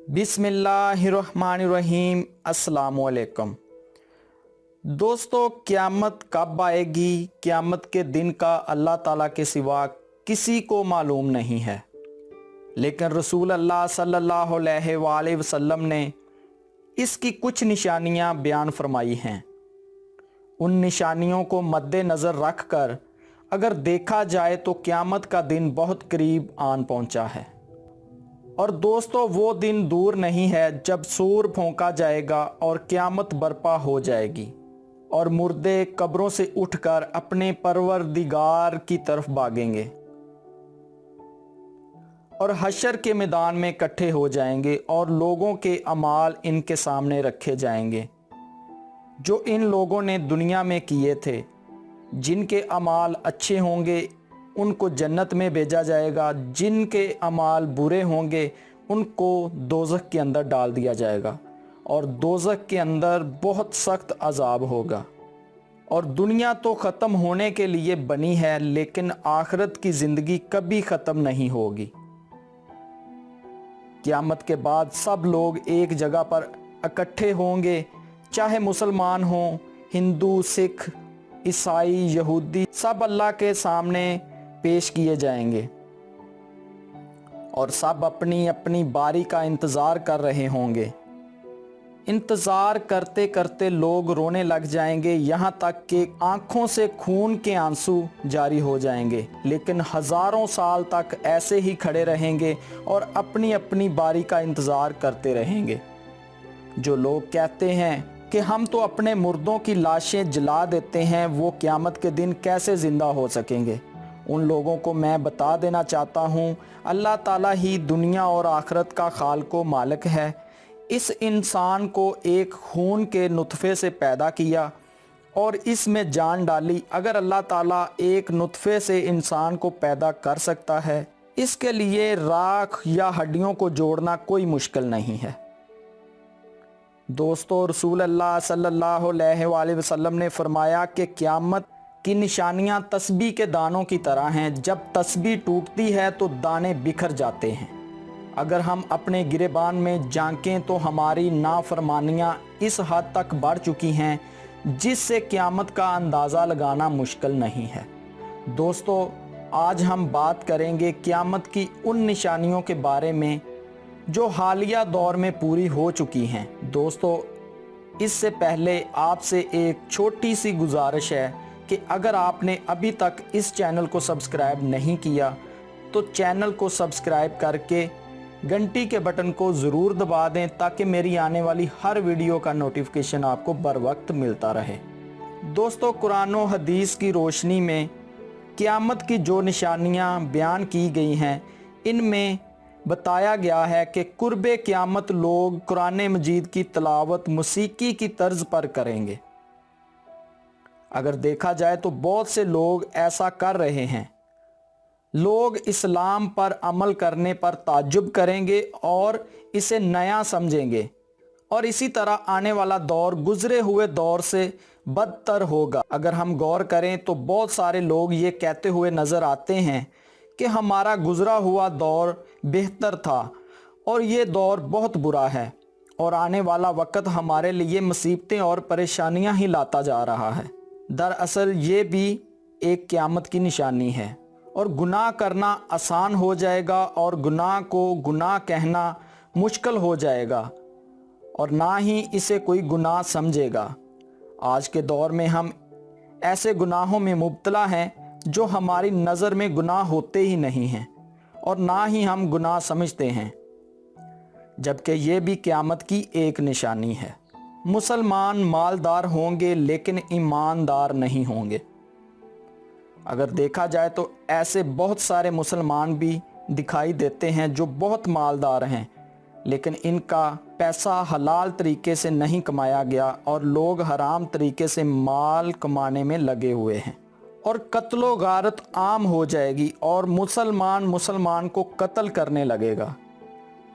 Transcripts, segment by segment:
बिस्मिल्लाहिर्रहमानिर्रहीम। अस्सलामुअलैकुम दोस्तों, क़यामत कब आएगी? क़यामत के दिन का अल्लाह ताला के सिवा किसी को मालूम नहीं है, लेकिन रसूल अल्लाह सल्लल्लाहु अलैहि वसल्लम ने इसकी कुछ निशानियां बयान फरमाई हैं। उन निशानियों को मद्देनज़र रख कर अगर देखा जाए तो क़यामत का दिन बहुत करीब आन पहुंचा है। और दोस्तों, वो दिन दूर नहीं है जब सूर फूंका जाएगा और क़यामत बर्पा हो जाएगी और मुर्दे कब्रों से उठकर अपने परवरदिगार की तरफ भागेंगे और हशर के मैदान में इकट्ठे हो जाएंगे और लोगों के अमाल इनके सामने रखे जाएंगे जो इन लोगों ने दुनिया में किए थे। जिनके अमाल अच्छे होंगे उनको जन्नत में भेजा जाएगा, जिनके अमाल बुरे होंगे उनको दोज़ख के अंदर डाल दिया जाएगा और दोज़ख के अंदर बहुत सख्त अज़ाब होगा। और दुनिया तो ख़त्म होने के लिए बनी है, लेकिन आखिरत की ज़िंदगी कभी ख़त्म नहीं होगी। क़यामत के बाद सब लोग एक जगह पर इकट्ठे होंगे, चाहे मुसलमान हों, हिंदू, सिख, ईसाई, यहूदी, सब अल्लाह के सामने पेश किए जाएंगे और सब अपनी अपनी बारी का इंतज़ार कर रहे होंगे। इंतज़ार करते करते लोग रोने लग जाएंगे, यहाँ तक कि आँखों से खून के आंसू जारी हो जाएंगे, लेकिन हज़ारों साल तक ऐसे ही खड़े रहेंगे और अपनी अपनी बारी का इंतज़ार करते रहेंगे। जो लोग कहते हैं कि हम तो अपने मुर्दों की लाशें जला देते हैं, वो क़यामत के दिन कैसे ज़िंदा हो सकेंगे? उन लोगों को मैं बता देना चाहता हूँ, अल्लाह ताला ही दुनिया और आखिरत का खालिक व मालिक है। इस इंसान को एक खून के नुतफ़े से पैदा किया और इसमें जान डाली। अगर अल्लाह ताला एक नुतफ़े से इंसान को पैदा कर सकता है, इसके लिए राख या हड्डियों को जोड़ना कोई मुश्किल नहीं है। दोस्तों, रसूल अल्लाह सल्लल्लाहु अलैहि वसल्लम ने फरमाया कि क़यामत की निशानियां तस्बीह के दानों की तरह हैं। जब तस्बीह टूटती है तो दाने बिखर जाते हैं। अगर हम अपने गिरेबान में झांकें तो हमारी नाफरमानियां इस हद तक बढ़ चुकी हैं जिससे क़यामत का अंदाज़ा लगाना मुश्किल नहीं है। दोस्तों, आज हम बात करेंगे क़यामत की उन निशानियों के बारे में जो हालिया दौर में पूरी हो चुकी हैं। दोस्तों, इससे पहले आपसे एक छोटी सी गुजारिश है कि अगर आपने अभी तक इस चैनल को सब्सक्राइब नहीं किया तो चैनल को सब्सक्राइब करके घंटी के बटन को ज़रूर दबा दें ताकि मेरी आने वाली हर वीडियो का नोटिफिकेशन आपको बर वक्त मिलता रहे। दोस्तों, कुरान और हदीस की रोशनी में क़यामत की जो निशानियां बयान की गई हैं, इनमें बताया गया है कि कुर्बे क़यामत लोग कुरान मजीद की तिलावत मौसीकी की तर्ज पर करेंगे। अगर देखा जाए तो बहुत से लोग ऐसा कर रहे हैं। लोग इस्लाम पर अमल करने पर ताज्जुब करेंगे और इसे नया समझेंगे और इसी तरह आने वाला दौर गुज़रे हुए दौर से बदतर होगा। अगर हम गौर करें तो बहुत सारे लोग ये कहते हुए नज़र आते हैं कि हमारा गुज़रा हुआ दौर बेहतर था और ये दौर बहुत बुरा है और आने वाला वक्त हमारे लिए मुसीबतें और परेशानियां ही लाता जा रहा है। दरअसल ये भी एक क़यामत की निशानी है और गुनाह करना आसान हो जाएगा और गुनाह को गुनाह कहना मुश्किल हो जाएगा और ना ही इसे कोई गुनाह समझेगा। आज के दौर में हम ऐसे गुनाहों में मुब्तला हैं जो हमारी नज़र में गुनाह होते ही नहीं हैं और ना ही हम गुनाह समझते हैं, जबकि ये भी क़यामत की एक निशानी है। मुसलमान मालदार होंगे लेकिन ईमानदार नहीं होंगे। अगर देखा जाए तो ऐसे बहुत सारे मुसलमान भी दिखाई देते हैं जो बहुत मालदार हैं, लेकिन इनका पैसा हलाल तरीके से नहीं कमाया गया और लोग हराम तरीके से माल कमाने में लगे हुए हैं और कत्लो गारत आम हो जाएगी और मुसलमान को कत्ल करने लगेगा।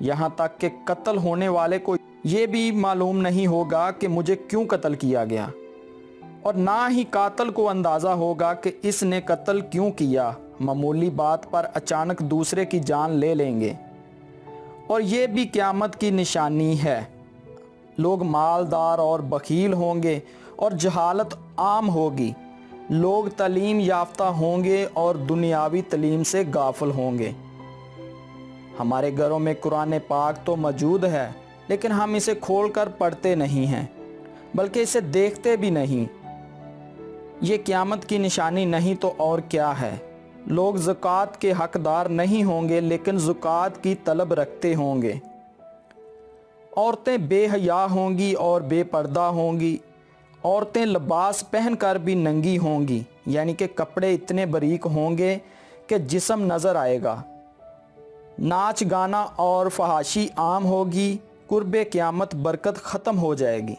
यहाँ तक कि कत्ल होने वाले को ये भी मालूम नहीं होगा कि मुझे क्यों कत्ल किया गया और ना ही कातिल को अंदाज़ा होगा कि इसने कत्ल क्यों किया। मामूली बात पर अचानक दूसरे की जान ले लेंगे और ये भी क़यामत की निशानी है। लोग मालदार और बखील होंगे और जहालत आम होगी। लोग तालीम याफ्ता होंगे और दुनियावी तालीम से गाफिल होंगे। हमारे घरों में कुरान पाक तो मौजूद है, लेकिन हम इसे खोलकर पढ़ते नहीं हैं, बल्कि इसे देखते भी नहीं। ये क़यामत की निशानी नहीं तो और क्या है। लोग ज़कात के हकदार नहीं होंगे, लेकिन ज़कात की तलब रखते होंगे। औरतें बेहया होंगी और बेपर्दा होंगी। औरतें लिबास पहनकर भी नंगी होंगी, यानी कि कपड़े इतने बारीक होंगे कि जिस्म नज़र आएगा। नाच गाना और फहाशी आम होगी। कुर्बे क़यामत बरकत ख़त्म हो जाएगी।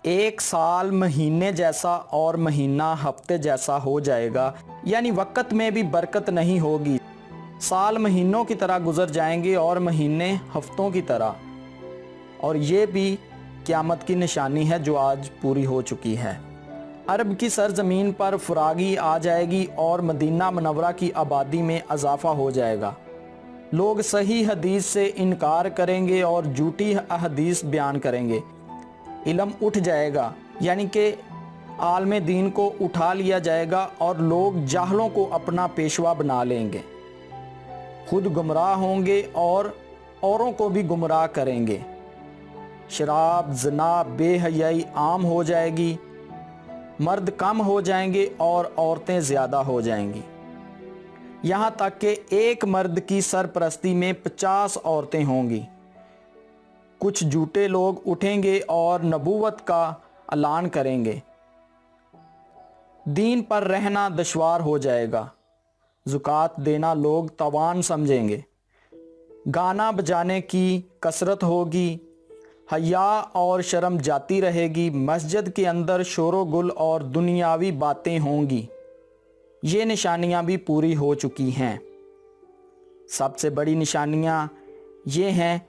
एक साल महीने जैसा और महीना हफ्ते जैसा हो जाएगा, यानी वक़्त में भी बरकत नहीं होगी। साल महीनों की तरह गुजर जाएंगे और महीने हफ्तों की तरह। और ये भी क़यामत की निशानी है जो आज पूरी हो चुकी है। अरब की सरज़मीन पर फरागी आ जाएगी और मदीना मुनव्वरा की आबादी में इजाफ़ा हो जाएगा। लोग सही हदीस से इनकार करेंगे और झूठी हदीस बयान करेंगे। इल्म उठ जाएगा, यानी कि आलम दीन को उठा लिया जाएगा और लोग जाहलों को अपना पेशवा बना लेंगे। खुद गुमराह होंगे और औरों को भी गुमराह करेंगे। शराब, ज़िना, बेहयाई आम हो जाएगी। मर्द कम हो जाएंगे और औरतें ज़्यादा हो जाएंगी। यहाँ तक कि एक मर्द की सरपरस्ती में 50 औरतें होंगी। कुछ झूठे लोग उठेंगे और नबूवत का ऐलान करेंगे। दीन पर रहना दुश्वार हो जाएगा। ज़कात देना लोग तवान समझेंगे। गाना बजाने की कसरत होगी। हया और शर्म जाती रहेगी। मस्जिद के अंदर शोरो गुल और दुनियावी बातें होंगी। ये निशानियां भी पूरी हो चुकी हैं। सबसे बड़ी निशानियां ये हैं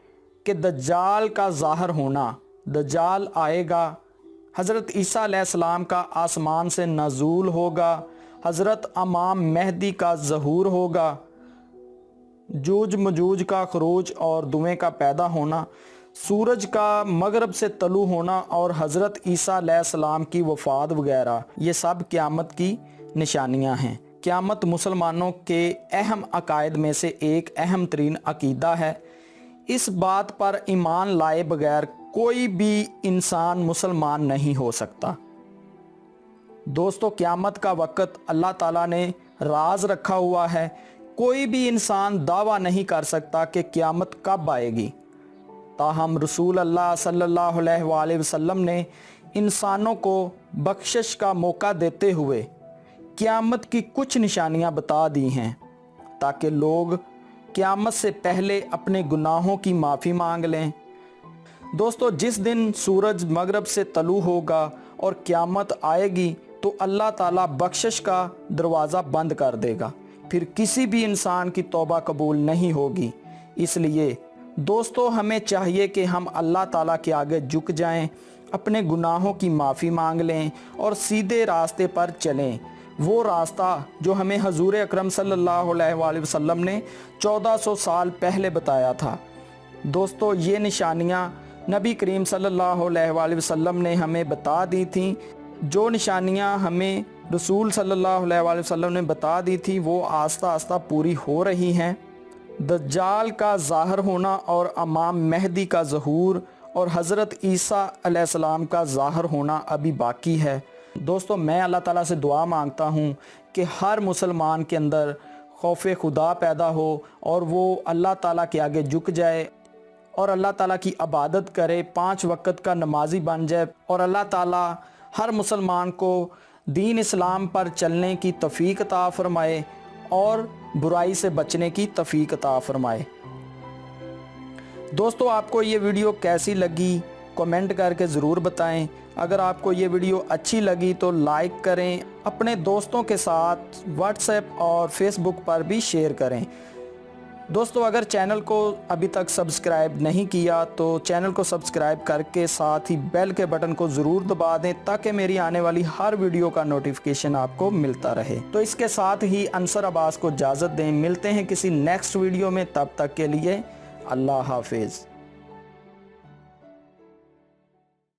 कि दज्जाल का ज़ाहिर होना। दज्जाल आएगा। हज़रत ईसा अलैहिस्सलाम का आसमान से नज़ूल होगा। हज़रत इमाम मेहदी का ज़हूर होगा। जूज मजूज का खरूज और धुएँ का पैदा होना। सूरज का मगरब से तलू होना और हज़रत ईसा अलैहिस्सलाम की वफ़ात वगैरह, ये सब क़यामत की निशानियां हैं। क़यामत मुसलमानों के अहम अकायद में से एक अहम तरीन अकीदा है। इस बात पर ईमान लाए बगैर कोई भी इंसान मुसलमान नहीं हो सकता। दोस्तों, क़यामत का वक़्त अल्लाह ताला ने राज रखा हुआ है। कोई भी इंसान दावा नहीं कर सकता कि क़यामत कब आएगी। ताहम रसूल अल्लाह सल्लल्लाहु अलैहि वसल्लम ने इंसानों को बख्शिश का मौका देते हुए क़यामत की कुछ निशानियां बता दी हैं, ताकि लोग क़यामत से पहले अपने गुनाहों की माफ़ी मांग लें। दोस्तों, जिस दिन सूरज मगरब से तलू होगा और क़यामत आएगी तो अल्लाह ताला बख्शिश का दरवाज़ा बंद कर देगा। फिर किसी भी इंसान की तौबा कबूल नहीं होगी। इसलिए दोस्तों, हमें चाहिए कि हम अल्लाह ताला के आगे झुक जाएं, अपने गुनाहों की माफ़ी मांग लें और सीधे रास्ते पर चलें। वो रास्ता जो हमें हजूर अकरम सल्लल्लाहु अलैहि वसल्लम ने 1400 साल पहले बताया था। दोस्तों, ये निशानियाँ नबी करीम सल्लल्लाहु अलैहि वसल्लम ने हमें बता दी थी। जो निशानियाँ हमें रसूल सल्लल्लाहु अलैहि वसल्लम ने बता दी थी वो आस्ता आस्ता पूरी हो रही हैं। दज्जाल का ज़ाहिर होना और इमाम मेहदी का ज़हूर और हज़रत ईसा अलैहिस्सलाम का ज़ाहिर होना अभी बाकी है। दोस्तों, मैं अल्लाह ताला से दुआ मांगता हूँ कि हर मुसलमान के अंदर खौफ खुदा पैदा हो और वो अल्लाह ताला के आगे झुक जाए और अल्लाह ताला की इबादत करे, 5 वक़्त का नमाजी बन जाए और अल्लाह ताला हर मुसलमान को दीन इस्लाम पर चलने की तौफीक अता फ़रमाए और बुराई से बचने की तौफीक अता फ़रमाए। दोस्तों, आपको ये वीडियो कैसी लगी कमेंट करके ज़रूर बताएं। अगर आपको ये वीडियो अच्छी लगी तो लाइक करें, अपने दोस्तों के साथ व्हाट्सएप और फेसबुक पर भी शेयर करें। दोस्तों, अगर चैनल को अभी तक सब्सक्राइब नहीं किया तो चैनल को सब्सक्राइब करके साथ ही बेल के बटन को ज़रूर दबा दें ताकि मेरी आने वाली हर वीडियो का नोटिफिकेशन आपको मिलता रहे। तो इसके साथ ही अंसर अब्बास को इजाज़त दें। मिलते हैं किसी नेक्स्ट वीडियो में, तब तक के लिए اللہ حافظ۔